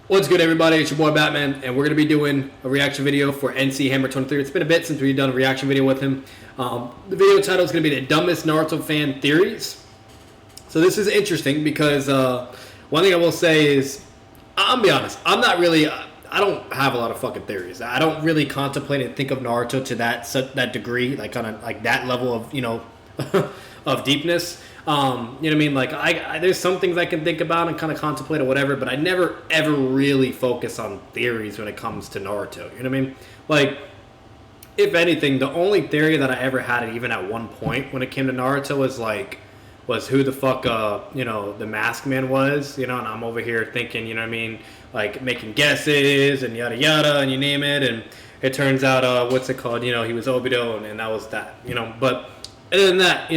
What's good, everybody? It's your boy Batman, and we're going to be doing a reaction video for NCHAMMER23. It's been a bit since we've done a reaction video with him. The video title is going to be The Dumbest Naruto Fan Theories. So this is interesting because one thing I will say is, I'm going to be honest, I don't have a lot of fucking theories. I don't really contemplate and think of Naruto to that degree, like on like that level of, of deepness. You know what I mean? Like there's some things I can think about and kind of contemplate or whatever, but I never ever really focus on theories when it comes to Naruto. You know what I mean? Like, if anything, the only theory that I ever had, even at one point when it came to Naruto, was who the fuck the Masked Man was. And I'm over here thinking, you know what I mean, like making guesses and yada yada and you name it, and it turns out what's it called? He was Obito, and that was that. But other than that,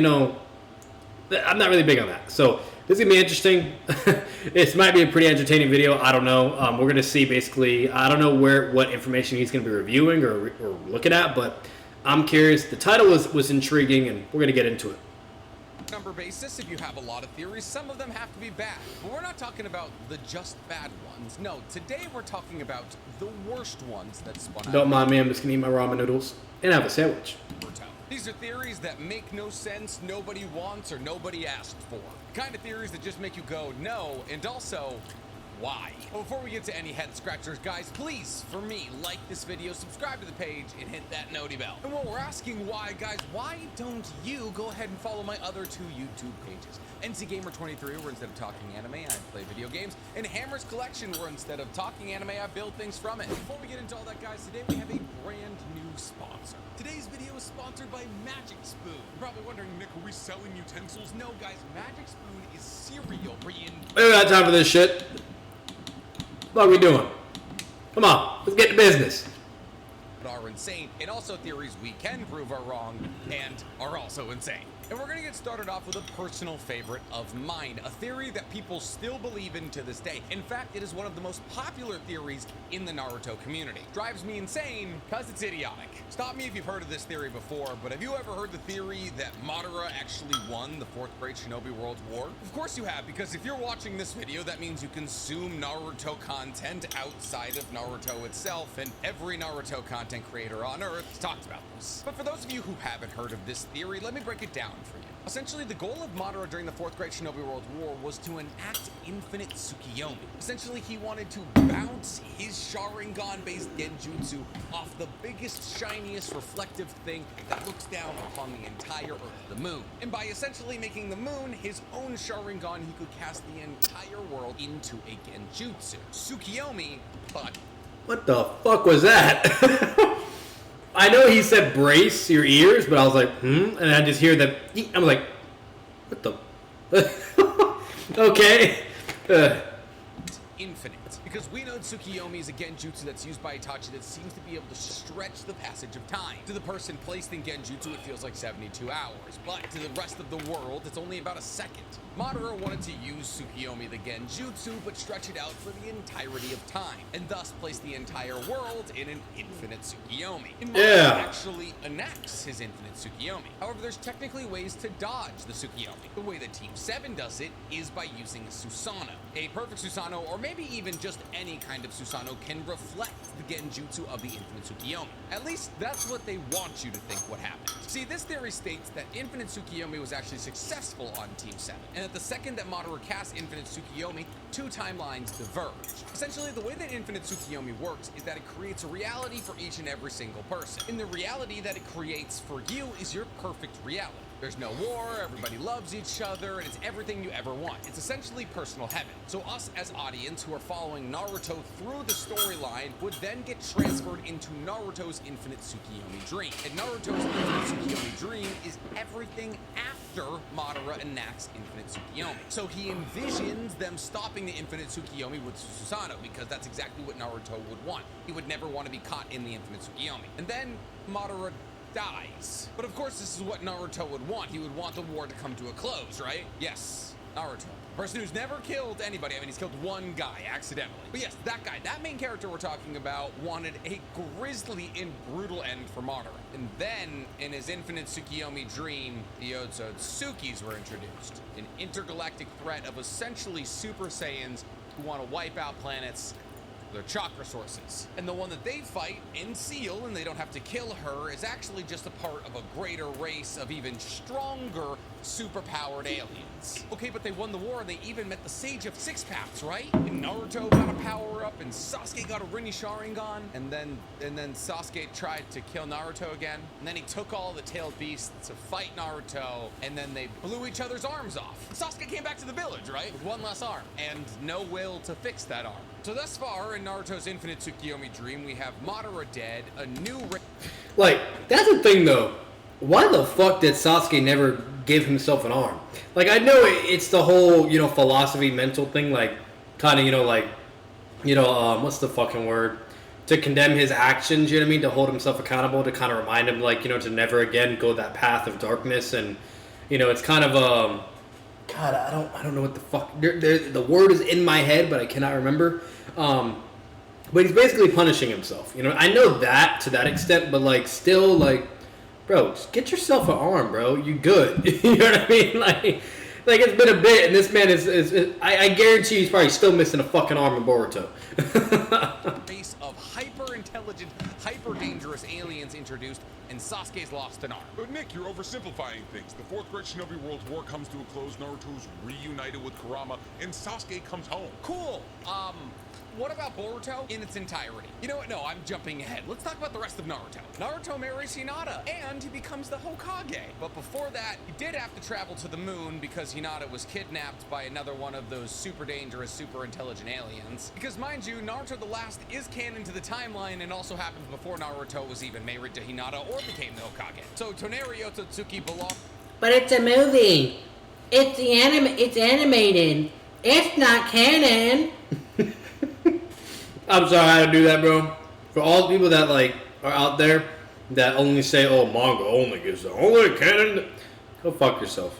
I'm not really big on that. So this is going to be interesting. This might be a pretty entertaining video. I don't know. We're going to see basically, I don't know what information he's going to be reviewing or looking at, but I'm curious. The title was intriguing, and we're going to get into it. Number basis, if you have a lot of theories, some of them have to be bad. But we're not talking about the just bad ones. No, today we're talking about the worst ones that spun out. Don't mind me. I'm just going to eat my ramen noodles and have a sandwich. These are theories that make no sense, nobody wants, or nobody asked for. The kind of theories that just make you go, no, and also, why? Well, before we get to any head scratchers, guys, please, for me, like this video, subscribe to the page, and hit that noti bell. And while we're asking why, guys, why don't you go ahead and follow my other two YouTube pages? NCGamer23, where instead of talking anime, I play video games, and Hammer's Collection, where instead of talking anime, I build things from it. Before we get into all that, guys, today we have a brand new sponsor. Today's video is sponsored by Magic Spoon. You're probably wondering, Nick, are we selling utensils? No, guys, Magic Spoon is cereal. We don't got time for this shit. What are we doing? Come on, let's get to business. Are insane, and also theories we can prove are wrong and are also insane. And we're gonna get started off with a personal favorite of mine, a theory that people still believe in to this day. In fact, it is one of the most popular theories in the Naruto community. Drives me insane because it's idiotic. Stop me if you've heard of this theory before, but have you ever heard the theory that Madara actually won the 4th Great Shinobi World War? Of course you have, because if you're watching this video, that means you consume Naruto content outside of Naruto itself, and every Naruto content creator on Earth talked about this. But for those of you who haven't heard of this theory, let me break it down for you. Essentially, the goal of Madara during the 4th Great Shinobi World War was to enact infinite Tsukuyomi. Essentially, he wanted to bounce his Sharingan-based genjutsu off the biggest, shiniest, reflective thing that looks down upon the entire Earth, the moon. And by essentially making the moon his own Sharingan, he could cast the entire world into a genjutsu. Tsukuyomi, but... What the fuck was that? I know he said brace your ears, but I was like, and I just hear that. I was like, what the? Okay. Infinite. Because we know Tsukuyomi is a genjutsu that's used by Itachi that seems to be able to stretch the passage of time. To the person placed in genjutsu, it feels like 72 hours. But to the rest of the world, it's only about a second. Madara wanted to use Tsukuyomi the genjutsu, but stretch it out for the entirety of time, and thus place the entire world in an infinite Tsukuyomi. And Madara actually enacts his infinite Tsukuyomi. However, there's technically ways to dodge the Tsukuyomi. The way that Team 7 does it is by using Susanoo. A perfect Susanoo, or maybe even just any kind of Susanoo, can reflect the genjutsu of the infinite Tsukuyomi. At least that's what they want you to think what happened. See, this theory states that infinite Tsukuyomi was actually successful on Team 7, and that the second that Madara casts infinite Tsukuyomi, 2 timelines diverge. Essentially, the way that infinite Tsukuyomi works is that it creates a reality for each and every single person. And the reality that it creates for you is your perfect reality. There's no war, everybody loves each other, and it's everything you ever want. It's essentially personal heaven. So us as audience who are following Naruto through the storyline would then get transferred into Naruto's infinite Tsukuyomi dream. And Naruto's infinite Tsukuyomi dream is everything after Madara enacts infinite Tsukuyomi. So he envisions them stopping the infinite Tsukuyomi with Susanoo, because that's exactly what Naruto would want. He would never want to be caught in the infinite Tsukuyomi. And then Madara dies. But of course, this is what Naruto would want. He would want the war to come to a close, right? Yes, Naruto. Person who's never killed anybody. I mean, he's killed one guy accidentally. But yes, that guy, that main character we're talking about, wanted a grisly and brutal end for Madara. And then, in his infinite Tsukuyomi dream, the Otsutsukis were introduced. An intergalactic threat of essentially Super Saiyans who want to wipe out planets their chakra sources. And the one that they fight in Seal, and they don't have to kill her, is actually just a part of a greater race of even stronger superpowered aliens. Okay, but they won the war and they even met the Sage of Six Paths, right? And Naruto got a power up and Sasuke got a Rinne Sharingan, and then Sasuke tried to kill Naruto again, and then he took all the tailed beasts to fight Naruto, and then they blew each other's arms off. Sasuke came back to the village, right? With one less arm and no will to fix that arm. So thus far in Naruto's Infinite Tsukuyomi dream, we have Madara dead, a new like, that's the thing though. Why the fuck did Sasuke never give himself an arm? Like, I know it's the whole, you know, philosophy mental thing, like, kind of, you know, like, you know, what's the fucking word? To condemn his actions, you know what I mean? To hold himself accountable, to kind of remind him, like, you know, to never again go that path of darkness. And, you know, it's kind of, God, I don't know what the fuck, the word is in my head, but I cannot remember. But he's basically punishing himself, you know? I know that to that extent, but, like, still, like, bro, just get yourself an arm, bro. You good. You know what I mean? Like it's been a bit, and this man is I guarantee he's probably still missing a fucking arm in Boruto. Race of hyper-intelligent, hyper-dangerous aliens introduced, and Sasuke's lost an arm. But Nick, you're oversimplifying things. The Fourth Great Shinobi World's War comes to a close, Naruto's reunited with Kurama, and Sasuke comes home. Cool. What about Boruto in its entirety? You know what? No, I'm jumping ahead. Let's talk about the rest of Naruto. Naruto marries Hinata, and he becomes the Hokage. But before that, he did have to travel to the moon because Hinata was kidnapped by another one of those super dangerous, super intelligent aliens. Because mind you, Naruto the Last is canon to the timeline and also happens before Naruto was even married to Hinata or became the Hokage. So Toneri Otsutsuki belongs. But it's a movie. It's animated. It's not canon. I'm sorry I had to do that, bro. For all the people that, like, are out there that only say, oh, manga only gives the only canon, go fuck yourself.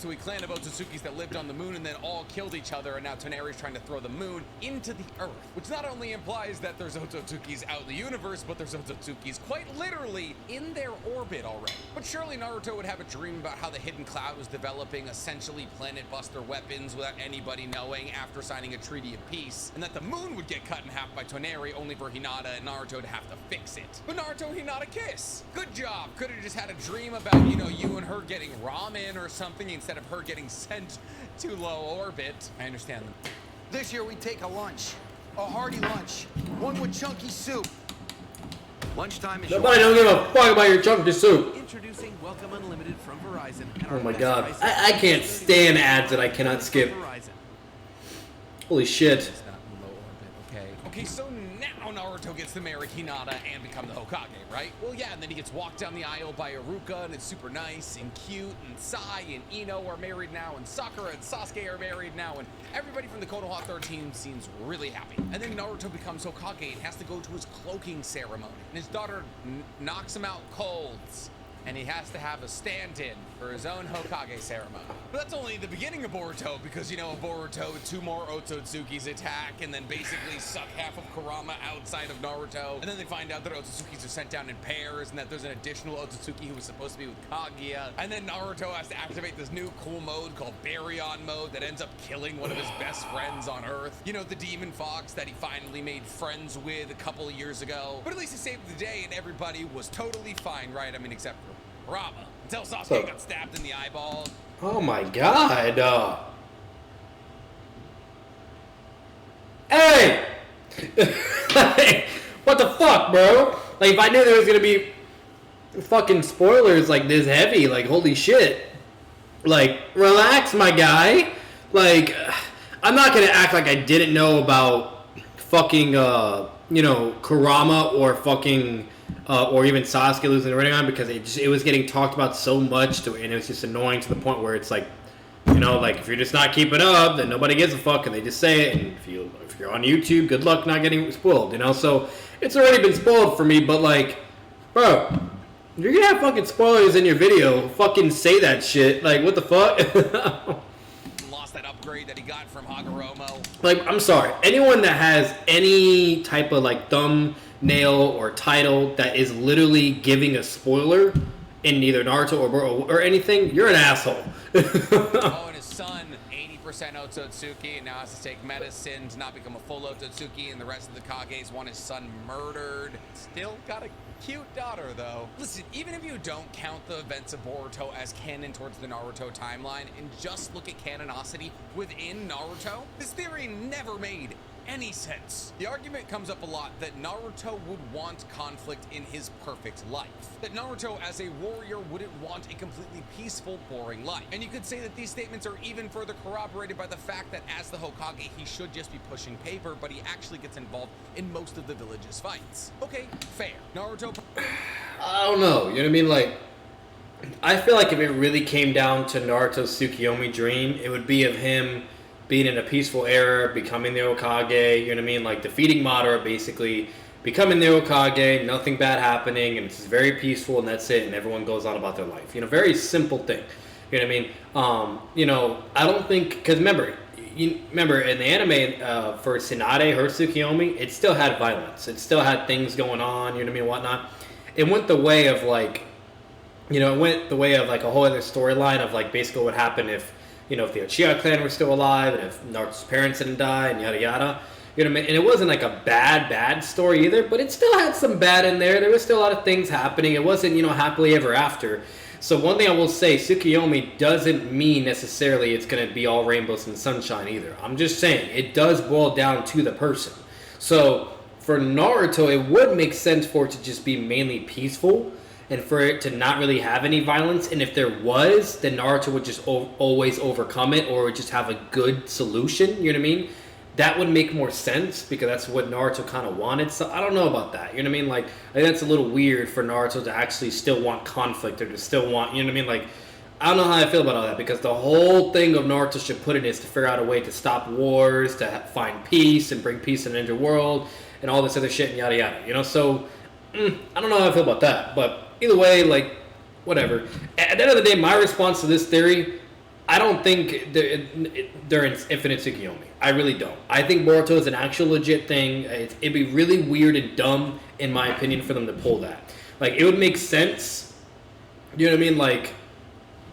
To a clan of Otsutsukis that lived on the moon and then all killed each other, and now Toneri's trying to throw the moon into the earth, which not only implies that there's Otsutsukis out in the universe, but there's Otsutsukis quite literally in their orbit already. But surely Naruto would have a dream about how the Hidden Cloud was developing essentially planet buster weapons without anybody knowing after signing a treaty of peace, and that the moon would get cut in half by Toneri only for Hinata and Naruto to have to fix it. But Naruto and Hinata kiss. Good job. Could have just had a dream about, you know, you and her getting ramen or something instead of her getting sent to low orbit. I understand them. This year we take a lunch. A hearty lunch. One with chunky soup. Lunchtime is Nobody don't give a fuck about your chunky soup. Introducing Welcome Unlimited from Verizon. And Oh our my best god. prices I can't stand ads that I cannot skip. Verizon. Holy shit. It's not in low orbit, okay? Okay, so now Naruto gets to marry Hinata and become the Hokage, right? Well, yeah, and then he gets walked down the aisle by Iruka, and it's super nice and cute, and Sai and Ino are married now, and Sakura and Sasuke are married now, and everybody from the Konoha 13 seems really happy. And then Naruto becomes Hokage and has to go to his cloaking ceremony, and his daughter knocks him out cold. And he has to have a stand-in for his own Hokage ceremony. But that's only the beginning of Boruto, because, you know, Boruto, 2 more Otsutsukis attack and then basically suck half of Kurama outside of Naruto. And then they find out that Otsutsukis are sent down in pairs and that there's an additional Otsutsuki who was supposed to be with Kaguya. And then Naruto has to activate this new cool mode called Baryon mode that ends up killing one of his best friends on Earth. You know, the demon fox that he finally made friends with a couple of years ago. But at least he saved the day and everybody was totally fine, right? I mean, except for Kurama, until Sasuke got stabbed in the eyeball. Oh my god. Hey! What the fuck, bro? Like, if I knew there was gonna be fucking spoilers like this heavy, like, holy shit. Like, relax, my guy. Like, I'm not gonna act like I didn't know about fucking, you know, Kurama or fucking... or even Sasuke losing the Rinnegan, because it was getting talked about so much, and it was just annoying to the point where it's like, you know, like, if you're just not keeping up, then nobody gives a fuck, and they just say it, and if you're on YouTube, good luck not getting spoiled, you know, so it's already been spoiled for me, but, like, bro, you're gonna have fucking spoilers in your video, fucking say that shit, like, what the fuck? Lost that upgrade that he got from Hagoromo. Like, I'm sorry, anyone that has any type of, like, thumbnail or title that is literally giving a spoiler in either Naruto or anything, you're an asshole. Oh, and his son, Otsutsuki and now has to take medicine to not become a full Otsutsuki, and the rest of the Kages want his son murdered. Still got a cute daughter, though. Listen, even if you don't count the events of Boruto as canon towards the Naruto timeline and just look at canonicity within Naruto, this theory never made any sense. The argument comes up a lot that Naruto would want conflict in his perfect life. That Naruto as a warrior wouldn't want a completely peaceful, boring life. And you could say that these statements are even further corroborated by the fact that as the Hokage, he should just be pushing paper, but he actually gets involved in most of the village's fights. Okay, fair. Naruto... I don't know, you know what I mean? Like, I feel like if it really came down to Naruto's Tsukuyomi dream, it would be of him being in a peaceful era, becoming the Hokage, you know what I mean? Like, defeating Madara, basically, becoming the Hokage, nothing bad happening, and it's just very peaceful, and that's it, and everyone goes on about their life. You know, very simple thing. You know what I mean? You know, I don't think, because remember in the anime, for Tsunade, her Tsukuyomi, it still had violence. It still had things going on, you know what I mean, whatnot. It went the way of, like, you know, it went the way of, like, a whole other storyline of, like, basically what happened if, you know, if the Uchiha clan were still alive, and if Naruto's parents didn't die, and yada yada. You know what I mean? And it wasn't like a bad story either, but it still had some bad in there. There was still a lot of things happening. It wasn't, you know, happily ever after. So one thing I will say, Tsukuyomi doesn't mean necessarily it's going to be all rainbows and sunshine either. I'm just saying, it does boil down to the person. So for Naruto, it would make sense for it to just be mainly peaceful, and for it to not really have any violence. And if there was, then Naruto would just always overcome it, or would just have a good solution, you know what I mean? That would make more sense, because that's what Naruto kind of wanted. So I don't know about that, you know what I mean? Like, I think that's a little weird for Naruto to actually still want conflict, or to still want, you know what I mean? Like, I don't know how I feel about all that, because the whole thing of Naruto Shippuden is to figure out a way to stop wars, to find peace, and bring peace in the underworld, and all this other shit, and yada yada, you know? So, I don't know how I feel about that, but either way, like, whatever. At the end of the day, my response to this theory, I don't think they're in infinite Tsukuyomi. I really don't. I think Boruto is an actual legit thing. It'd be really weird and dumb, in my opinion, for them to pull that. Like, it would make sense, you know what I mean? Like,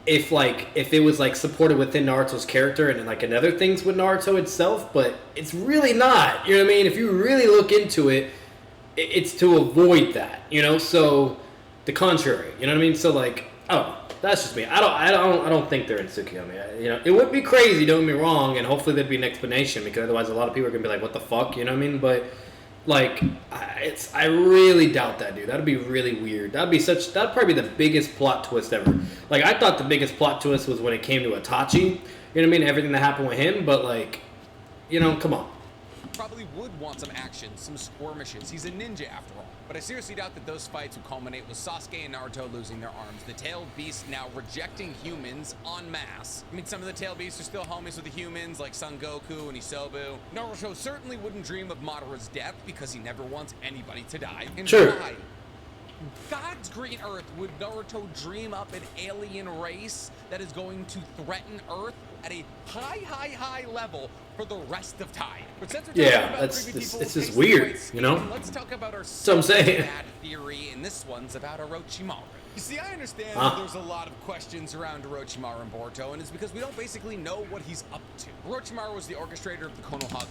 if it was, like, supported within Naruto's character and, like, another things with Naruto itself, but it's really not, you know what I mean? If you really look into it, it's to avoid that, you know? So, the contrary, you know what I mean? So, like, oh, that's just me. I don't think they're in Tsukuyomi. You know, it would be crazy, don't get me wrong, and hopefully there'd be an explanation, because otherwise a lot of people are gonna be like, what the fuck, you know what I mean? But, like, I really doubt that, dude. That'd be really weird. That'd probably be the biggest plot twist ever. Like, I thought the biggest plot twist was when it came to Itachi, you know what I mean? Everything that happened with him, but, like, you know, come on. Probably would want some action, some skirmishes. He's a ninja after all. But I seriously doubt that those fights would culminate with Sasuke and Naruto losing their arms, the tailed beast now rejecting humans en masse. I mean, some of the tailed beasts are still homies with the humans, like Son Goku and Isobu. Naruto certainly wouldn't dream of Madara's death, because he never wants anybody to die. And sure. why? God's green earth would Naruto dream up an alien race that is going to threaten Earth at a high level for the rest of time? But since we're talking about it's just weird, you know? Let's talk about our I'm saying. bad theory, and this one's about Orochimaru. You see, I understand that there's a lot of questions around Orochimaru and Boruto, and it's because we don't basically know what he's up to. Orochimaru was the orchestrator of the Konoha.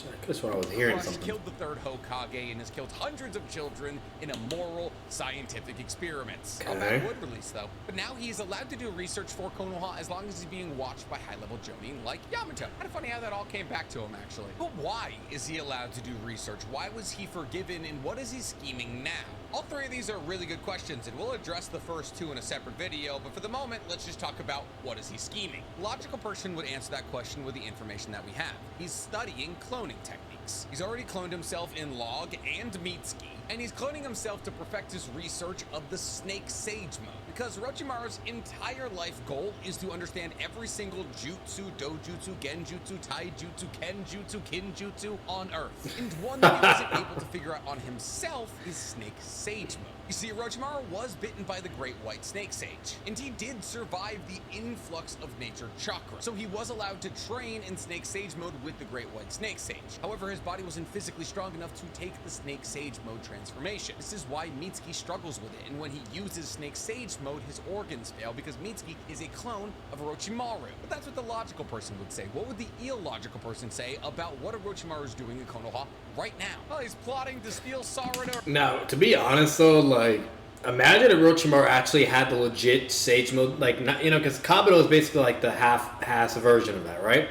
I could have sworn I was hearing He something. killed the third Hokage and has killed hundreds of children in immoral scientific experiments. A bad wood release, though. But now he is allowed to do research for Konoha as long as he's being watched by high-level jonin like Yamato. Kind of funny how that all came back to him, actually. But why is he allowed to do research? Why was he forgiven, and what is he scheming now? All three of these are really good questions, and we'll address the first two in a separate video, but for the moment, let's just talk about what is he scheming. A logical person would answer that question with the information that we have. He's studying cloning techniques. He's already cloned himself in Log and Mitsuki, and he's cloning himself to perfect his research of the Snake Sage mode, because Orochimaru's entire life goal is to understand every single jutsu, dojutsu, genjutsu, taijutsu, kenjutsu, kinjutsu on Earth. And one that he wasn't able to figure out on himself is Snake Sage mode. You see, Orochimaru was bitten by the Great White Snake Sage, and he did survive the influx of nature chakra, so he was allowed to train in Snake Sage mode with the Great White Snake Sage. However, his body wasn't physically strong enough to take the Snake Sage mode transformation. This is why Mitsuki struggles with it, and when he uses Snake Sage mode, his organs fail because Mitsuki is a clone of Orochimaru. But that's what the logical person would say. What would the illogical person say about what Orochimaru is doing in Konoha right now? Well, he's plotting to steal Sarada. Now, to be honest though, like, imagine if Orochimaru actually had the legit Sage mode, like, not, you know, because Kabuto is basically like the half-ass version of that, right?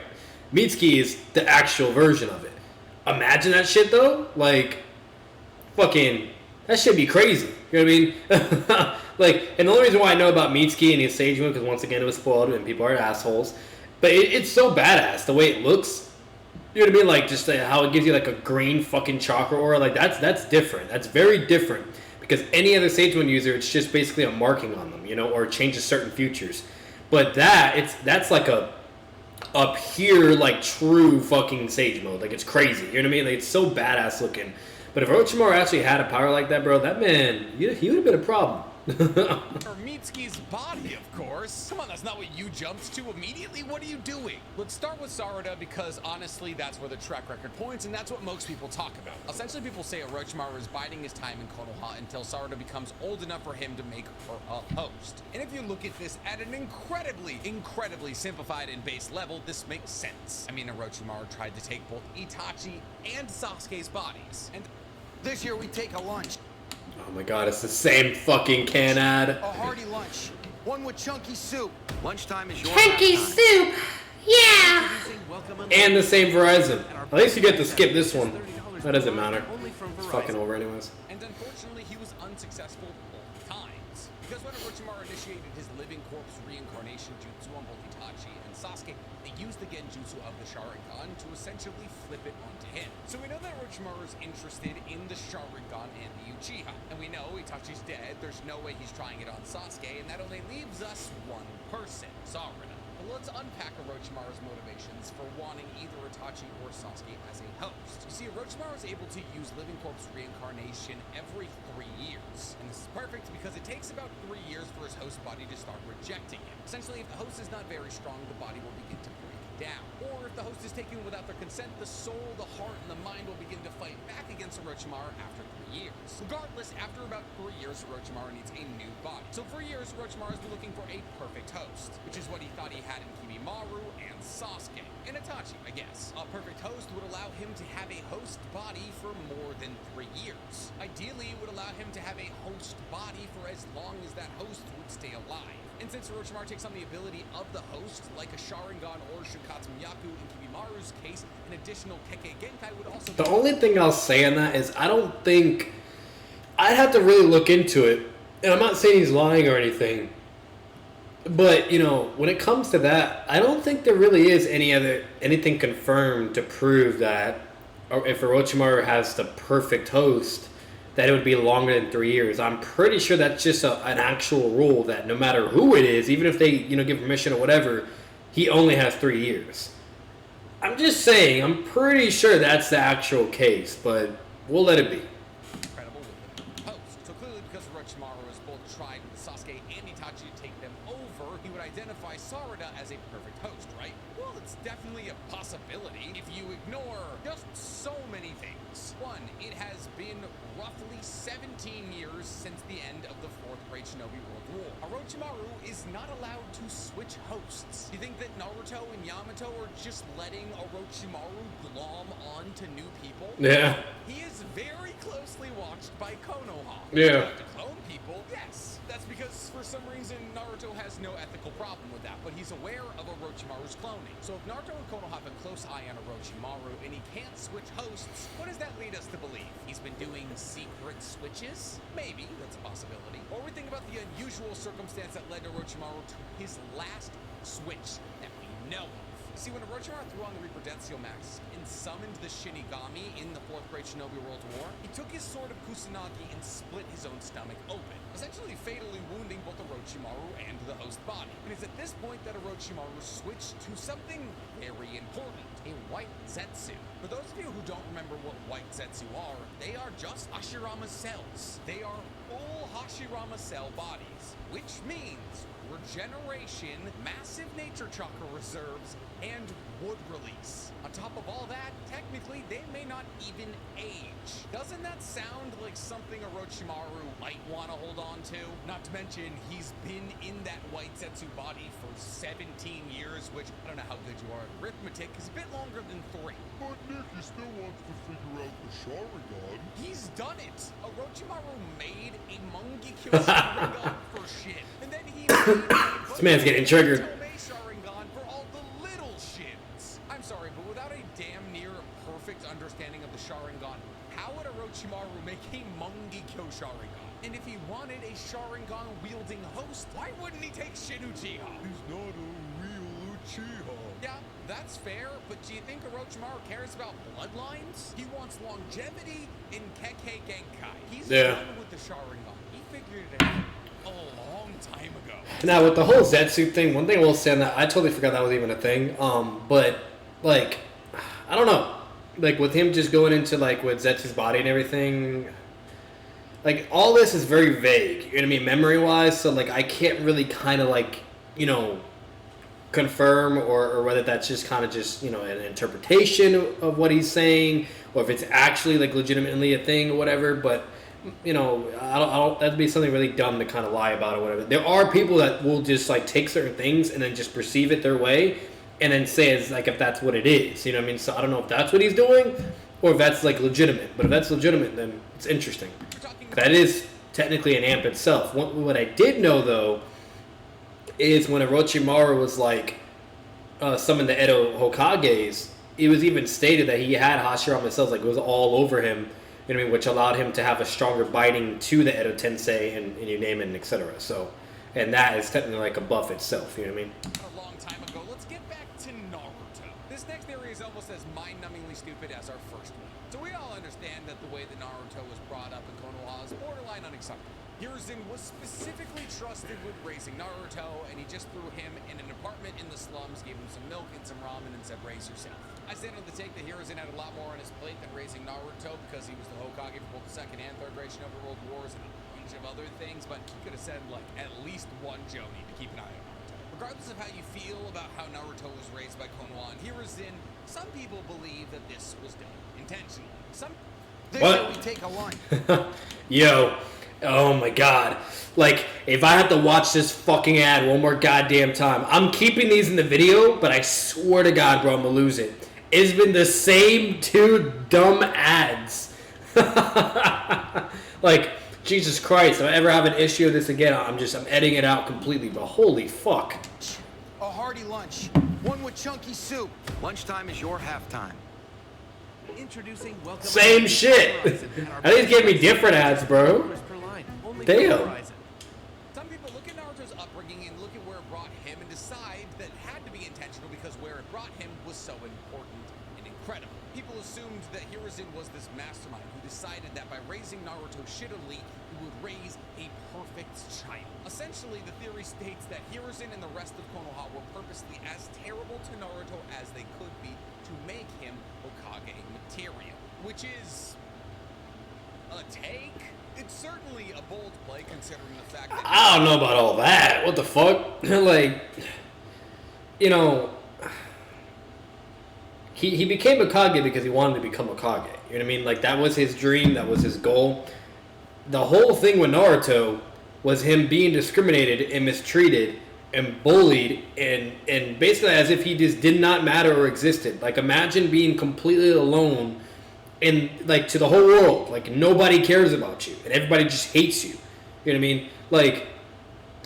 Mitsuki is the actual version of it. Imagine that shit though, like, fucking, that should be crazy. You know what I mean? Like, and the only reason why I know about Mitsuki and his Sage mode, because once again it was spoiled and people are assholes, but it's so badass the way it looks. You know what I mean? Like, just how it gives you like a green fucking chakra aura. Like, that's different. That's very different. Because any other Sage Mode user, it's just basically a marking on them, you know, or it changes certain features. But that's like a up here, like, true fucking Sage Mode. Like, it's crazy. You know what I mean? Like, it's so badass looking. But if Orochimaru actually had a power like that, bro, that man, he would have been a problem. Or Mitsuki's body, of course. Come on, that's not what you jumped to immediately. What are you doing? Let's start with Sarada because honestly, that's where the track record points, and that's what most people talk about. Essentially, people say Orochimaru is biding his time in Konoha until Sarada becomes old enough for him to make her a host. And if you look at this at an incredibly simplified and base level, this makes sense. I mean, Orochimaru tried to take both Itachi and Sasuke's bodies, and This year we take a lunch. Oh my god, it's the same fucking can ad. A hearty lunch. One with chunky soup. Lunchtime is your Chunky halftime. soup! Yeah! Introducing Welcome And the same Verizon. And our At least you get to price skip this is one. $30 That doesn't per month, matter. only from It's Verizon. fucking over anyways. And unfortunately, he was unsuccessful both times. Because when Orochimaru initiated his living corpse reincarnation jutsu on both Itachi and Sasuke, they used the genjutsu of the Sharingan to essentially flip it onto him. So we know that Orochimaru is interested in the Sharingan and the Uchiha. And we know Itachi's dead, there's no way he's trying it on Sasuke, and that only leaves us one person, Sarada. But let's unpack Orochimaru's motivations for wanting either Itachi or Sasuke as a host. You see, Orochimaru is able to use Living Corpse reincarnation every 3 years. And this is perfect because it takes about 3 years for his host body to start rejecting him. Essentially, if the host is not very strong, the body will begin to break down. Or if the host is taken without their consent, the soul, the heart, and the mind will begin to fight back against Orochimaru after 3 years. Regardless, after about 3 years, Orochimaru needs a new body. So for years, Orochimaru has been looking for a perfect host, which is what he thought he had in Kimimaro and Sasuke. And Itachi, I guess. A perfect host would allow him to have a host body for more than 3 years. Ideally, it would allow him to have a host body for as long as that host would stay alive. And since Orochimaru takes on the ability of the host, like a Sharingan or Shunkatsu Myaku in Kibimaru's case, an additional Kekkei Genkai would also... The only thing I'll say on that is I don't think... I'd have to really look into it. And I'm not saying he's lying or anything. But, you know, when it comes to that, I don't think there really is anything confirmed to prove that if Orochimaru has the perfect host, that it would be longer than 3 years. I'm pretty sure that's just an actual rule that no matter who it is, even if they, you know, give permission or whatever, he only has 3 years. I'm just saying, I'm pretty sure that's the actual case, but we'll let it be. Incredible with the host. So clearly, because Orochimaru has both tried with Sasuke and Itachi to take them over, he would identify Sarada as a perfect host, right? Well, it's definitely a possibility if you ignore just so many things. One, it has been roughly 17 years since the end of the Fourth Great Shinobi World War. Orochimaru is not allowed to switch hosts. Do you think that Naruto and Yamato are just letting Orochimaru glom on to new people? Yeah. He is very closely watched by Konoha. Yeah. To clone people, yes. That's because for some reason Naruto has no ethical problem with that, but he's aware of Orochimaru's cloning. So if Naruto and Konoha have a close eye on Orochimaru and he can't switch hosts, what does that lead us to believe? He's been doing secret switches? Maybe, that's a possibility. Or we think about the unusual circumstance that led Orochimaru to his last switch that we know of. See, when Orochimaru threw on the Reaper Death Seal mask and summoned the Shinigami in the 4th Great Shinobi World War, he took his sword of Kusanagi and split his own stomach open, essentially fatally wounding both Orochimaru and the host body. And it's at this point that Orochimaru switched to something very important, a white Zetsu. For those of you who don't remember what white Zetsu are, they are just Hashirama cells. They are full Hashirama cell bodies, which means regeneration, massive nature chakra reserves, and wood release. On top of all that, technically, they may not even age. Doesn't that sound like something Orochimaru might want to hold on to? Not to mention, he's been in that white Zetsu body for 17 years, which I don't know how good you are at arithmetic, is a bit longer than 3. But Nick, he still wants to figure out the Sharingan. He's done it! Orochimaru made a Mangekyo Sharingan for shit. And then he made This man's getting triggered. Sharingan for all the little shits. I'm sorry, but without a damn near perfect understanding of the Sharingan, how would Orochimaru make a Mangekyo Sharingan? And if he wanted a Sharingan-wielding host, why wouldn't he take Shin Uchiha? He's not a real Uchiha. Yeah, that's fair, but do you think Orochimaru cares about bloodlines? He wants longevity in Kekkei Genkai. He's done with the Sharingan. He figured it out a long time ago. Now, with the whole Zetsu thing, one thing I will say on that, I totally forgot that was even a thing. But, like, I don't know. Like, with him just going into, like, with Zetsu's body and everything, like, all this is very vague, you know what I mean, memory-wise, so, like, I can't really kind of, like, you know, confirm or whether that's just kind of just, you know, an interpretation of what he's saying, or if it's actually, like, legitimately a thing or whatever, but, you know, I don't that'd be something really dumb to kind of lie about or whatever. There are people that will just, like, take certain things and then just perceive it their way, and then say it's, like, if that's what it is, you know what I mean? So I don't know if that's what he's doing, or if that's, like, legitimate, but if that's legitimate, then it's interesting. That is technically an amp itself. What I did know, though, is when Orochimaru was, like, summoned the Edo Hokages, it was even stated that he had Hashirama cells, like, it was all over him, you know what I mean, which allowed him to have a stronger binding to the Edo Tensei, and you name it, and etc. So, and that is technically like a buff itself, you know what I mean? A long time ago, let's get back to Naruto. This next theory is almost as mind-numbingly stupid as our first one. So we all understand that the way that Naruto was brought up in Konoha is borderline unacceptable. Hiruzen was specifically trusted with raising Naruto, and he just threw him in an apartment in the slums, gave him some milk and some ramen, and said, raise yourself. I stand on the take that Hiruzen had a lot more on his plate than raising Naruto, because he was the Hokage for both the 2nd and 3rd Great Shinobi World Wars and a bunch of other things, but he could have said, like, at least one Jonin to keep an eye on Naruto. Regardless of how you feel about how Naruto was raised by Konoha and Hiruzen, some people believe that this was done intentionally. Some... What? We take a lunch. Yo. Oh my god. Like, if I have to watch this fucking ad one more goddamn time, I'm keeping these in the video, but I swear to God, bro, I'm gonna lose it. It's been the same 2 dumb ads. Like, Jesus Christ, if I ever have an issue with this again, I'm editing it out completely, but holy fuck. A hearty lunch. One with chunky soup. Lunchtime is your halftime. Introducing welcome. Same shit. At least gave me different ads, bro. Damn. Some people look at Naruto's upbringing and look at where it brought him and decide that it had to be intentional because where it brought him was so important and incredible. People assumed that Hiruzen was this mastermind who decided that by raising Naruto shittily, he would raise a perfect child. Essentially, the theory states that Hiruzen and the rest of Konoha were purposely as terrible to Naruto as they could be to make him Hokage material, which is a take. It's certainly a bold play considering the fact that... I don't know about all that. What the fuck? Like, you know, he became Hokage because he wanted to become Hokage. You know what I mean? Like, that was his dream. That was his goal. The whole thing with Naruto was him being discriminated and mistreated and bullied and basically as if he just did not matter or existed. Like, imagine being completely alone and, like, to the whole world, like, nobody cares about you, and everybody just hates you. You know what I mean? Like,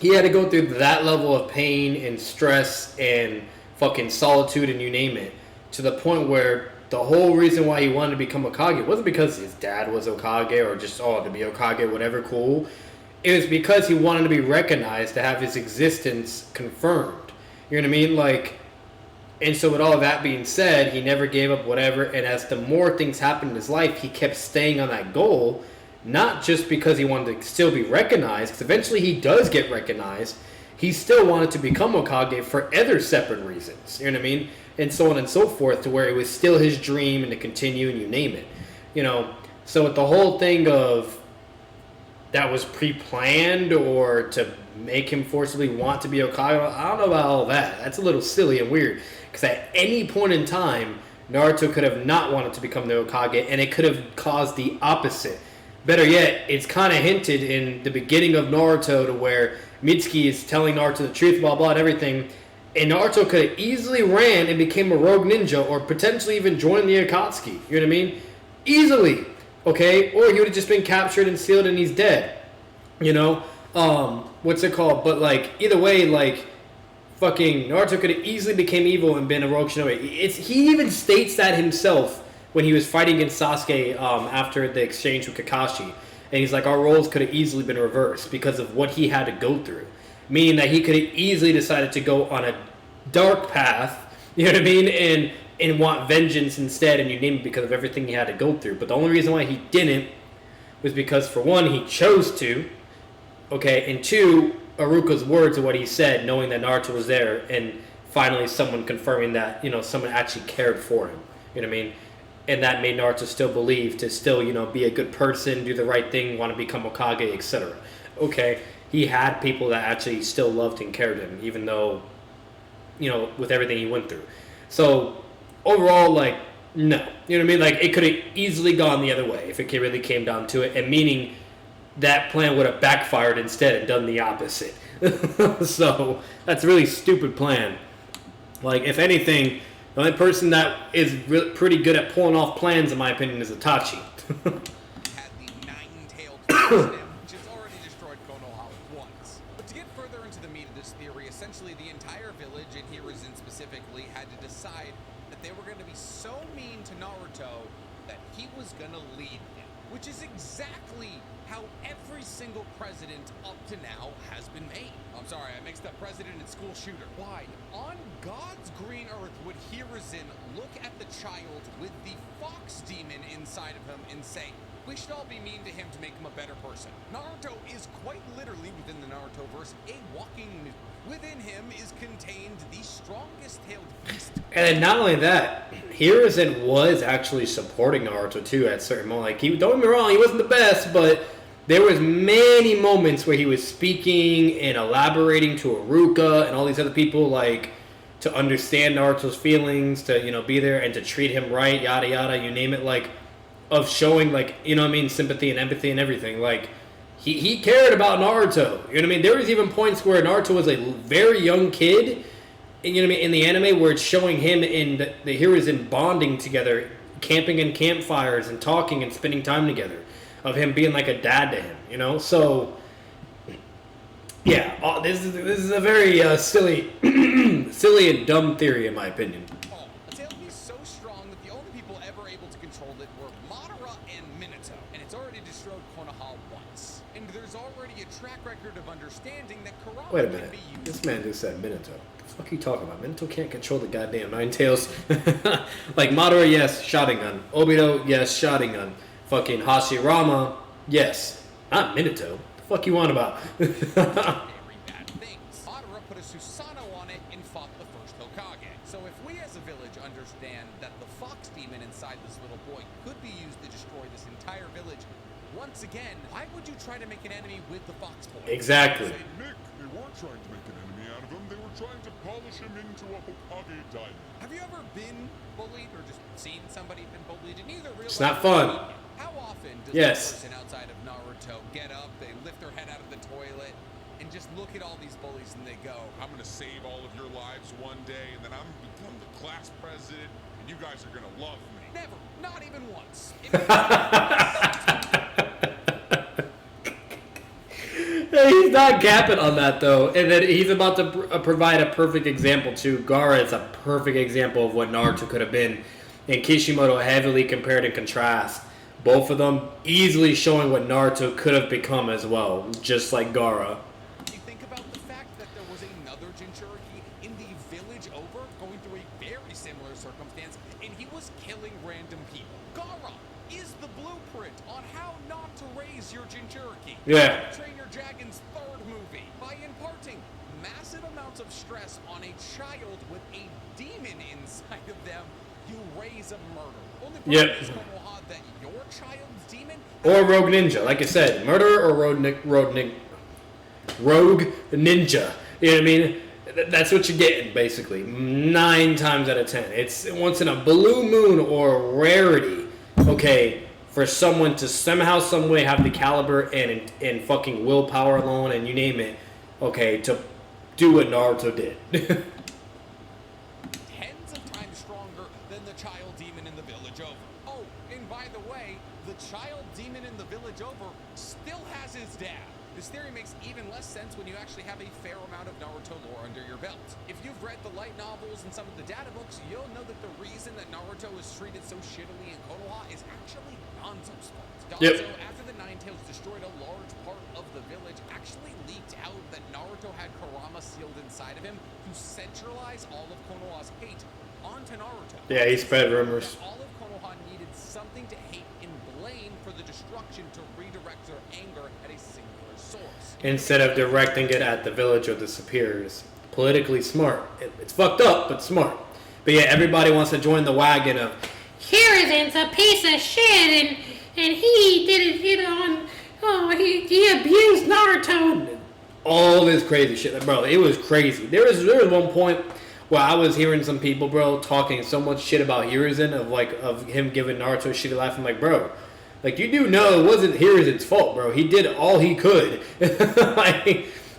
he had to go through that level of pain and stress and fucking solitude and you name it, to the point where the whole reason why he wanted to become Hokage wasn't because his dad was Hokage or just, to be Hokage, whatever, cool. It was because he wanted to be recognized, to have his existence confirmed. You know what I mean? Like, And so with all of that being said, he never gave up whatever. And as the more things happened in his life, he kept staying on that goal, not just because he wanted to still be recognized, because eventually he does get recognized. He still wanted to become Hokage for other separate reasons. You know what I mean? And so on and so forth, to where it was still his dream and to continue, and you name it. You know, so with the whole thing of that was pre-planned or to make him forcibly want to be Hokage, I don't know about all that. That's a little silly and weird. Because at any point in time, Naruto could have not wanted to become the Hokage, and it could have caused the opposite. Better yet, it's kind of hinted in the beginning of Naruto to where Mitsuki is telling Naruto the truth, blah, blah, and everything. And Naruto could have easily ran and became a rogue ninja, or potentially even joined the Akatsuki. You know what I mean? Easily. Okay? Or he would have just been captured and sealed and he's dead. You know? What's it called? But, like, either way, like, fucking Naruto could have easily became evil and been a rogue shinobi. He even states that himself when he was fighting against Sasuke after the exchange with Kakashi. And he's like, our roles could have easily been reversed because of what he had to go through. Meaning that he could have easily decided to go on a dark path, you know what I mean, and want vengeance instead, and you name it, because of everything he had to go through. But the only reason why he didn't was because, for one, he chose to, okay, and two, Iruka's words of what he said, knowing that Naruto was there, and finally someone confirming that, you know, someone actually cared for him, you know what I mean? And that made Naruto still believe to still, you know, be a good person, do the right thing, want to become Hokage, etc. Okay, he had people that actually still loved and cared him, even though, you know, with everything he went through. So, overall, like, no. You know what I mean? Like, it could have easily gone the other way if it really came down to it, and meaning that plan would have backfired instead and done the opposite. So, that's a really stupid plan. Like, if anything, the only person that is pretty good at pulling off plans, in my opinion, is Itachi. Had the nine-tailed stem, which has already destroyed Konoha once. But to get further into the meat of this theory, essentially the entire village, and Hiruzen specifically, had to decide that they were going to be so mean to Naruto that he was going to lead them. Which is exactly how every single president up to now has been made. I'm sorry, I mixed up president and school shooter. Why on God's green earth would Hiruzen look at the child with the fox demon inside of him and say, we should all be mean to him to make him a better person? Naruto is quite literally, within the Naruto-verse, a walking nuke. Within him is contained the strongest-tailed beast. And then not only that, Hiruzen was actually supporting Naruto too at certain moments. Like, don't get me wrong, he wasn't the best, but there was many moments where he was speaking and elaborating to Iruka and all these other people, like, to understand Naruto's feelings, to, you know, be there and to treat him right, yada yada, you name it, like, of showing, like, you know what I mean, sympathy and empathy and everything. Like, he cared about Naruto. You know what I mean? There was even points where Naruto was a very young kid, and, you know what I mean, in the anime, where it's showing him and the Hiruzen bonding together, camping in campfires and talking and spending time together, of him being like a dad to him, you know? So, yeah, this is a very silly and dumb theory, in my opinion. A tail beast so strong that the only people ever able to control it were Madara and Minato, and it's already destroyed Konoha once. And there's already a track record of understanding that Kurama Wait a can minute. be used. This man just said Minato. What the fuck are you talking about? Minato can't control the goddamn Nine Tails. Like, Madara, yes, Sharingan. Obito, yes, Sharingan. Fucking Hashirama, yes. Not Minato. What the fuck you want about? Very bad things. Madara put a Susanoo on it and fought the first Hokage. So if we as a village understand that the fox demon inside this little boy could be used to destroy this entire village, once again, why would you try to make an enemy with the fox boy? Exactly. Say, Nick, they weren't trying to make an enemy out of him. They were trying to polish him into a Hokage diamond. Have you ever been bullied or just seen somebody been bullied and either realize It's not fun. How often does Yes. a person outside of Naruto get up, they lift their head out of the toilet, and just look at all these bullies and they go, I'm going to save all of your lives one day, and then I'm going to become the class president, and you guys are going to love me. never, not even once. He's not gapping on that, though. And then he's about to provide a perfect example, too. Gaara is a perfect example of what Naruto could have been. And Kishimoto heavily compared and contrast. Both of them easily showing what Naruto could have become as well, just like Gaara. You think about the fact that there was another Jinchuriki in the village over, going through a very similar circumstance, and he was killing random people. Gaara is the blueprint on how not to raise your Jinchuriki. Yeah. Train Your Dragon's third movie by imparting massive amounts of stress on a child with a demon inside of them. You raise a murderer. Only problem is, Konoha, that your child's demon Or rogue ninja, like I said, murderer or rogue ninja. You know what I mean? That's what you're getting, basically. 9 times out of 10. It's once in a blue moon or rarity, okay, for someone to somehow, some way have the caliber and fucking willpower alone and you name it, okay, to do what Naruto did. tens of times stronger than the child demon in the village over. Oh, and by the way, the child demon in the village over still has his dad. This theory makes even less sense when you actually have a fair amount of Naruto lore under your belt. If you've read the light novels and some of the data books, you'll know that the reason that Naruto is treated so shittily in Konoha is actually Danzo's fault. Danzo, after the Nine Tails destroyed a large part of the village, actually leaked out that Naruto had Kurama sealed inside of him to centralize all of Konoha's hate onto Naruto. Yeah, he spread rumors. All of Konoha needed something to hate and blame for the destruction to redirect their anger at a singular source. Instead of directing it at the village or the superiors. Politically smart. It's fucked up, but smart. But yeah, everybody wants to join the wagon of Hiruzen's a piece of shit, and he did it, he abused Naruto. all this crazy shit. Like, bro, it was crazy. There was one point where I was hearing some people, bro, talking so much shit about Hiruzen, of him giving Naruto a shitty life. I'm like, bro, like, you do know it wasn't Hiruzen's fault, bro. He did all he could.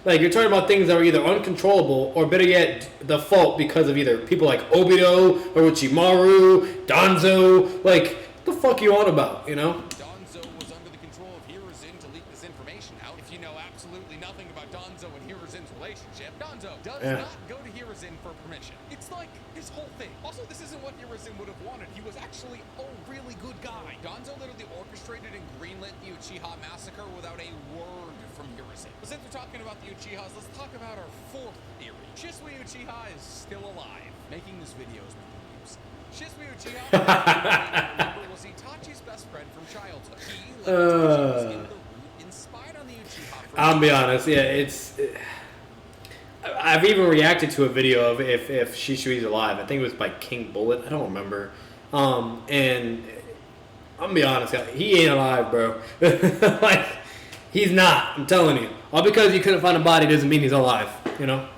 like you're talking about things that were either uncontrollable or, better yet, the fault because of either people like Obito, Orochimaru, Danzo. Like, what the fuck you on about, you know? Danzo was under the control of Hiruzen to leak this information out. If you know absolutely nothing about Danzo and Hiruzen's relationship, Danzo does not go to Hiruzen for permission. It's like his whole thing. Also, this isn't what Hiruzen would have wanted. He was actually a really good guy. Danzo literally orchestrated and greenlit the Uchiha massacre without a word from Hiruzen. But since we're talking about the Uchihas, let's talk about our fourth theory. Shisui Uchiha is still alive. Making this video is making news. Shisui Uchiha was Itachi's best friend from childhood. He was in the root, inspired on the Uchiha. I'll be honest, yeah, I've even reacted to a video of if Shisui's alive. I think it was by King Bullet. I don't remember. And I'm gonna be honest, guys, he ain't alive, bro. Like, he's not. I'm telling you. All because you couldn't find a body doesn't mean he's alive. You know.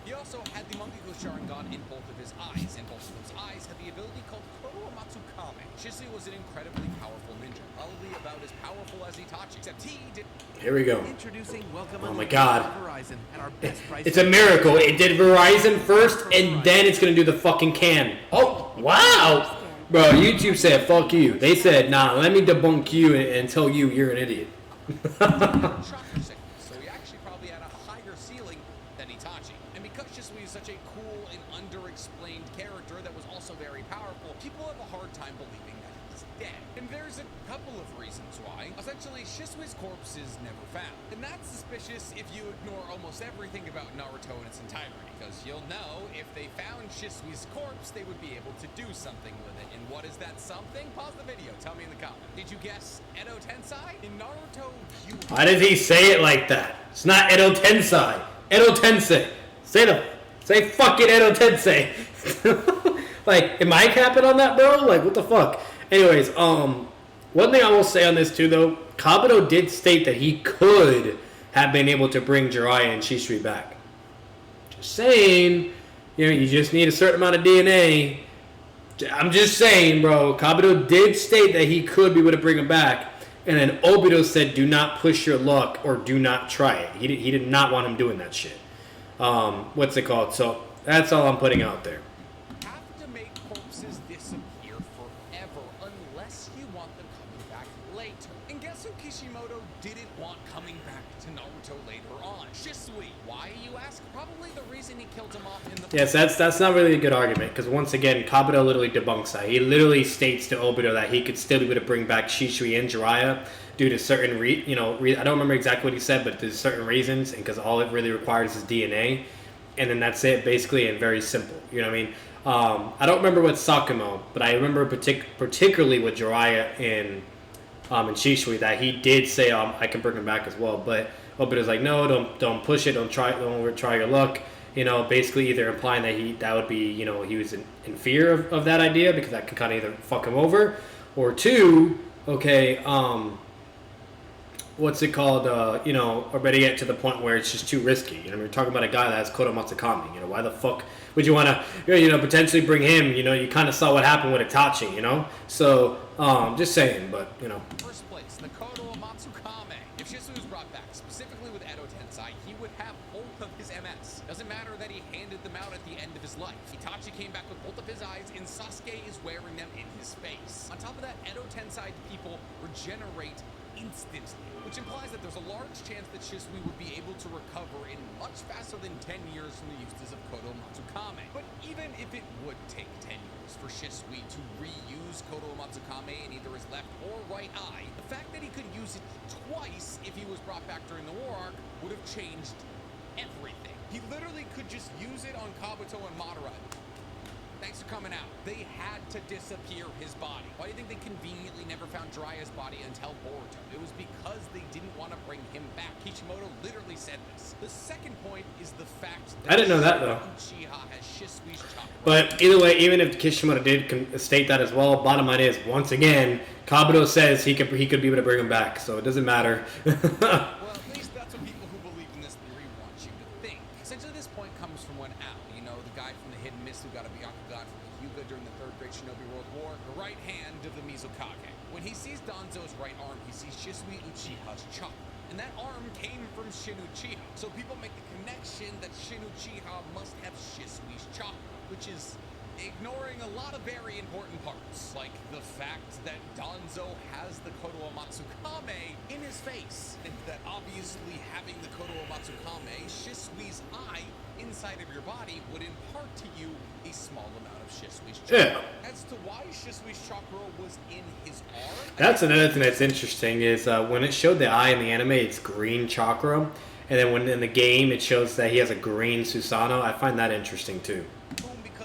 He also had the Monkey Sharingan in both of his eyes, and both of those eyes had the ability called Koromatsu-Kame. Shisui was an incredibly powerful ninja, probably about as powerful as Itachi, except he did. Here we go. Introducing Welcome Oh my God. Verizon at our best price. It's a miracle. It did Verizon first, and then it's gonna do the fucking can. Oh, wow. Bro, YouTube said, fuck you. They said, nah, let me debunk you and tell you you're an idiot. Chakra sickness, so he actually probably had a higher ceiling than Itachi. And because Shisui is such a cool and underexplained character that was also very powerful, people have a hard time believing that he's dead. And there's a couple of reasons why. Essentially, Shisui's corpse is never found. And that's suspicious if you ignore almost everything about Naruto in its entirety, because you'll know if they found Shisui's corpse, they would be able to do something with it. And what is that something? Pause the video, tell me in the comments. Did you guess Edo Tensei? In Naruto, Why does he say it like that? It's not Edo Tensei. Edo Tensei. Say fucking Edo Tensei. Like, am I capping on that, bro? Like, what the fuck? Anyways, one thing I will say on this too, though, Kabuto did state that he could have been able to bring Jiraiya and Shisui back. Just saying, you just need a certain amount of DNA. I'm just saying, bro. Kabuto did state that he could be able to bring him back. And then Obito said, do not push your luck or do not try it. He did not want him doing that shit. What's it called? So that's all I'm putting out there. have to make corpses disappear forever unless you want them coming back later. And guess who Kishimoto didn't want coming back to Naruto later on? Shisui. Why, you ask? Probably the reason he killed him off in the... Yes, that's not really a good argument, because once again, Kabuto literally debunks that. He literally states to Obito that he could still be able to bring back Shisui and Jiraiya due to certain, I don't remember exactly what he said, but there's certain reasons, and because all it really requires is DNA, and then that's it, basically, and very simple. You know what I don't remember with Sakumo, but I remember particularly with Jiraiya and Shisui that he did say I can bring him back as well. But Obito's like, no, don't push it, don't try your luck. You know, basically either implying that would be, you know, he was in fear of that idea because that can kind of either fuck him over, or two, okay, what's it called? You know, or better yet, to the point where it's just too risky. You know, we're talking about a guy that has Kodo Matsukami. You know, why the fuck would you want to, you know, potentially bring him? You know, you kind of saw what happened with Itachi. You know, so just saying, but you know. First place, the Kodo Matsukame. If Shisui was brought back, specifically with Edo Tensei, he would have both of his MS. Doesn't matter that he handed them out at the end of his life. Itachi came back with both of his eyes, and Sasuke is wearing them in his face. On top of that, Edo Tensei people regenerate instantly, which implies that there's a large chance that Shisui would be able to recover in much faster than 10 years from the uses of Kodo Matsukame. But even if it would take 10 years for Shisui to reuse Kodo Matsukame in either his left or right eye, the fact that he could use it twice if he was brought back during the war arc would have changed everything. He literally could just use it on Kabuto and Madara. Thanks for coming out. They had to disappear his body. Why do you think they conveniently never found Jiraiya's body until Boruto? It was because they didn't want to bring him back. Kishimoto literally said this. The second point is the fact that I didn't know that though. Uchiha has Shisui's chakra. But either way, even if Kishimoto did state that as well, bottom line is, once again, Kabuto says he could be able to bring him back, so it doesn't matter. Well, at least that's what people who believe in this theory want you to think. Essentially, this point comes from when Al, you know, the guy from the Hidden Mist who got a Byakugan from the Hyuga during the Third Great Shinobi World War, the right hand of the Mizukage. When he sees Danzo's right arm, he sees Shisui Uchiha's chakra. And that arm came from Shin Uchiha. So people make the connection that Shin Uchiha must have Shisui's chakra, which is ignoring a lot of very important parts, like the fact that Danzo has the Kodo Matsukame in his face, and that obviously having the Kodo Matsukame, Shisui's eye, inside of your body would impart to you a small amount of Shisui's chakra. Yeah. As to why Shisui's chakra was in his arm, That's another thing that's interesting is when it showed the eye in the anime, it's green chakra, and then when in the game it shows that he has a green Susanoo. I find that interesting too.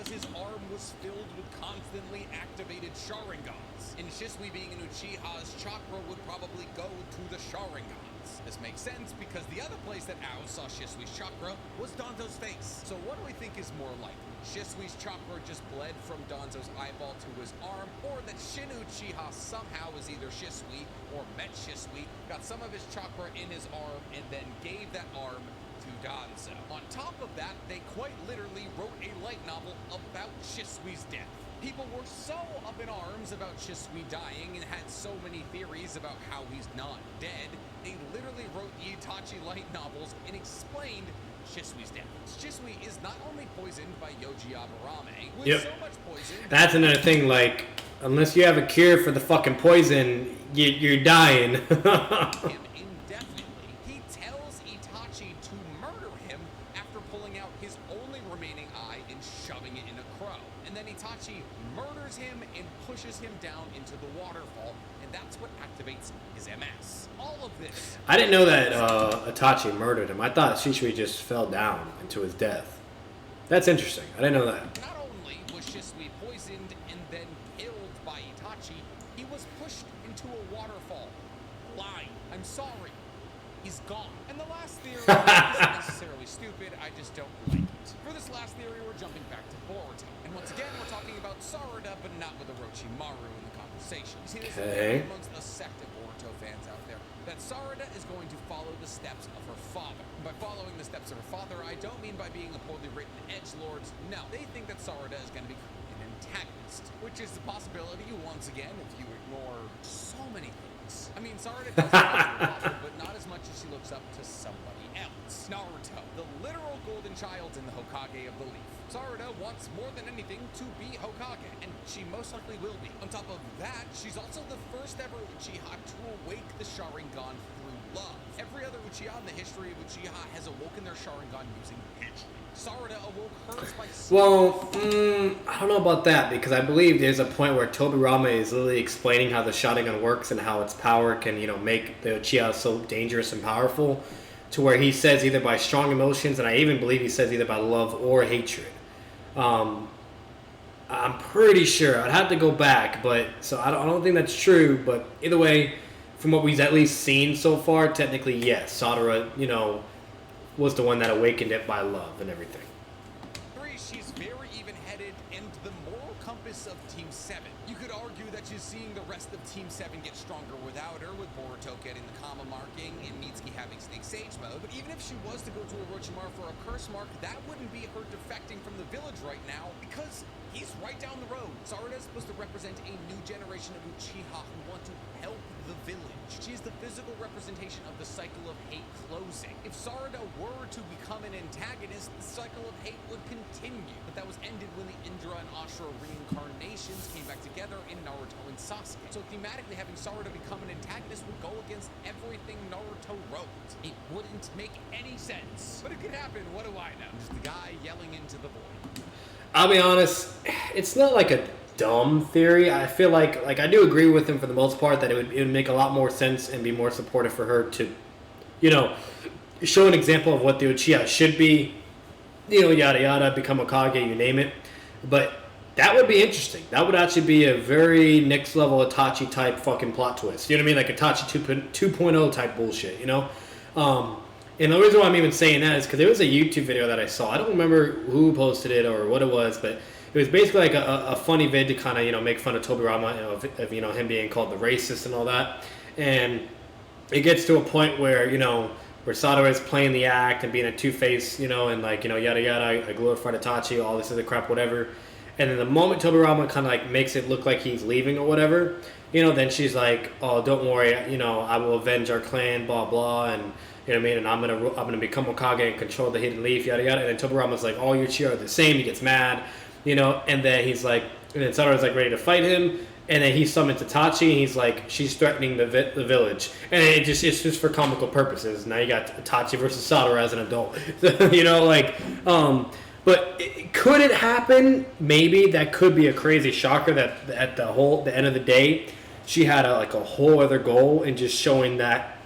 because his arm was filled with constantly activated Sharingans. And Shisui being an Uchiha's chakra would probably go to the Sharingans. This makes sense because the other place that Ao saw Shisui's chakra was Danzo's face. So what do we think is more likely? Shisui's chakra just bled from Danzo's eyeball to his arm, or that Shin Uchiha somehow was either Shisui or met Shisui, got some of his chakra in his arm, and then gave that arm to Danzo. On top of that, they quite literally wrote a light novel about Shisui's death. People were so up in arms about Shisui dying and had so many theories about how he's not dead, they literally wrote the Itachi light novels and explained Shisui's death. Shisui is not only poisoned by Yoji Aburame, with so much poison... That's another thing, like, unless you have a cure for the fucking poison, you're dying. him indefinitely. He tells Itachi to murder him after pulling out his only remaining eye and shoving it in a crow. And then Itachi murders him and pushes him down into the waterfall, and that's what activates his MS. All of this... I didn't know that Itachi murdered him. I thought Shisui just fell down into his death. That's interesting. I didn't know that. Not only was Shisui poisoned and then killed by Itachi, he was pushed into a waterfall. Blind. I'm sorry. He's gone. And the last theory isn't necessarily stupid, I just don't like it. For this last theory, we're jumping back to Boruto. And once again, we're talking about Sarada, but not with Orochimaru in the conversation. You see, there's a theory amongst a sect of Boruto fans out there that Sarada is going to follow the steps of her father. And by following the steps of her father, I don't mean by being a poorly written edgelords. No, they think that Sarada is going to become an antagonist, which is the possibility, once again, if you ignore so many things. I mean, Sarada does look up to her father, but not as much as she looks up to somebody else. Naruto, the literal golden child in the Hokage of the Leaf. Sarada wants more than anything to be Hokage, and she most likely will be. On top of that, she's also the first ever Uchiha to awake the Sharingan through love. Every other Uchiha in the history of Uchiha has awoken their Sharingan using hatred. Sarada awoke hers by... Well, I don't know about that, because I believe there's a point where Tobirama is literally explaining how the Sharingan works and how its power can, you know, make the Uchiha so dangerous and powerful, to where he says either by strong emotions, and I even believe he says either by love or hatred. I'm pretty sure. I'd have to go back, but so I don't think that's true. But either way, from what we've at least seen so far, technically yes, Sarada, you know, was the one that awakened it by love and everything. She's very even-headed and the moral compass of Team 7. You could argue that she's seeing the rest of Team 7 get stronger without her, with Boruto getting the comma marking and Mitsuki having Snake Sage mode. But even if she was to go to Orochimaru for a curse mark, that wouldn't be her defecting from the village right now, because he's right down the road. Sarada is supposed to represent a new generation of Uchiha who want to help the village. She's the physical representation of the cycle of hate closing. If Sarada were to become an antagonist, the cycle of hate would continue. But that was ended when the Indra and Ashura reincarnations came back together in Naruto and Sasuke. So thematically, having Sarada become an antagonist would go against everything Naruto wrote. It wouldn't make any sense. But it could happen, what do I know? Just the guy yelling into the void. I'll be honest, it's not like a dumb theory. I feel like I do agree with him for the most part that it would make a lot more sense and be more supportive for her to, you know, show an example of what the Uchiha should be, you know, yada yada, become a Kage, you name it. But that would be interesting. That would actually be a very next level Itachi type fucking plot twist. You know what I mean? Like Itachi 2.0 type bullshit, you know? And the reason why I'm even saying that is because there was a YouTube video that I saw. I don't remember who posted it or what it was, but it was basically like a funny vid to kind of, you know, make fun of Tobirama, you know, of, you know, him being called the racist and all that. And it gets to a point where, you know, where Sarada is playing the act and being a two-face, you know, and like, you know, yada yada, I glorified Itachi, all this other crap, whatever. And then the moment Tobirama kind of like makes it look like he's leaving or whatever, you know, then she's like, oh, don't worry, you know, I will avenge our clan, blah blah, and you know what I mean, and I'm gonna become Hokage and control the Hidden Leaf, yada yada. And then Tobirama's like, all your Uchiha are the same. He gets mad, you know, and then he's like, and then Sarada's like ready to fight him, and then he summons Itachi, and he's like, she's threatening the village, and it's just for comical purposes. Now you got Itachi versus Sarada as an adult, you know, like, but could it happen? Maybe that could be a crazy shocker that at the end of the day, she had a whole other goal, and just showing that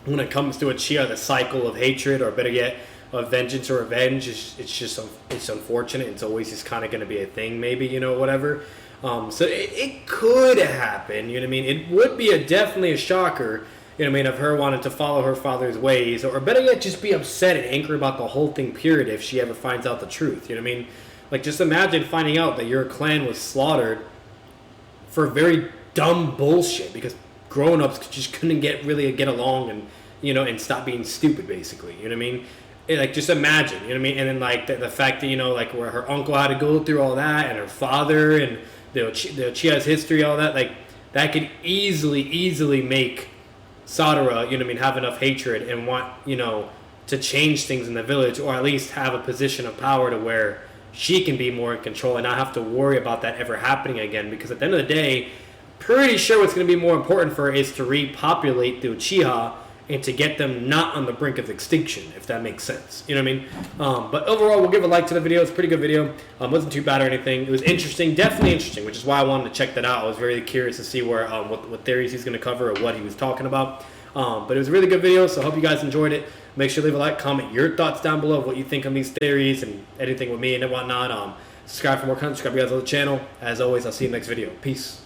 when it comes to Uchiha, the cycle of hatred, or better yet, of vengeance or revenge, it's unfortunate. It's always just kind of going to be a thing, maybe, you know, whatever. So it could happen, you know what I mean? It would be definitely a shocker, you know what I mean, of her wanting to follow her father's ways, or better yet, just be upset and angry about the whole thing, period, if she ever finds out the truth, you know what I mean? Like, just imagine finding out that your clan was slaughtered for very dumb bullshit, because grown-ups just couldn't get along and, you know, and stop being stupid, basically, you know what I mean? Like, just imagine, you know what I mean? And then, like, the fact that, you know, like, where her uncle had to go through all that, and her father, and the Uchiha's history, all that, like, that could easily make Sarada, you know what I mean, have enough hatred and want, you know, to change things in the village, or at least have a position of power to where she can be more in control and not have to worry about that ever happening again. Because at the end of the day, pretty sure what's going to be more important for her is to repopulate the Uchiha and to get them not on the brink of extinction, if that makes sense. You know what I mean? But overall, we'll give a like to the video. It's a pretty good video. Wasn't too bad or anything. It was interesting, definitely interesting, which is why I wanted to check that out. I was very curious to see where what theories he's going to cover or what he was talking about. But it was a really good video, so I hope you guys enjoyed it. Make sure to leave a like, comment your thoughts down below of what you think on these theories and anything with me and whatnot. Subscribe for more content. Subscribe to you guys on the channel. As always, I'll see you in the next video. Peace.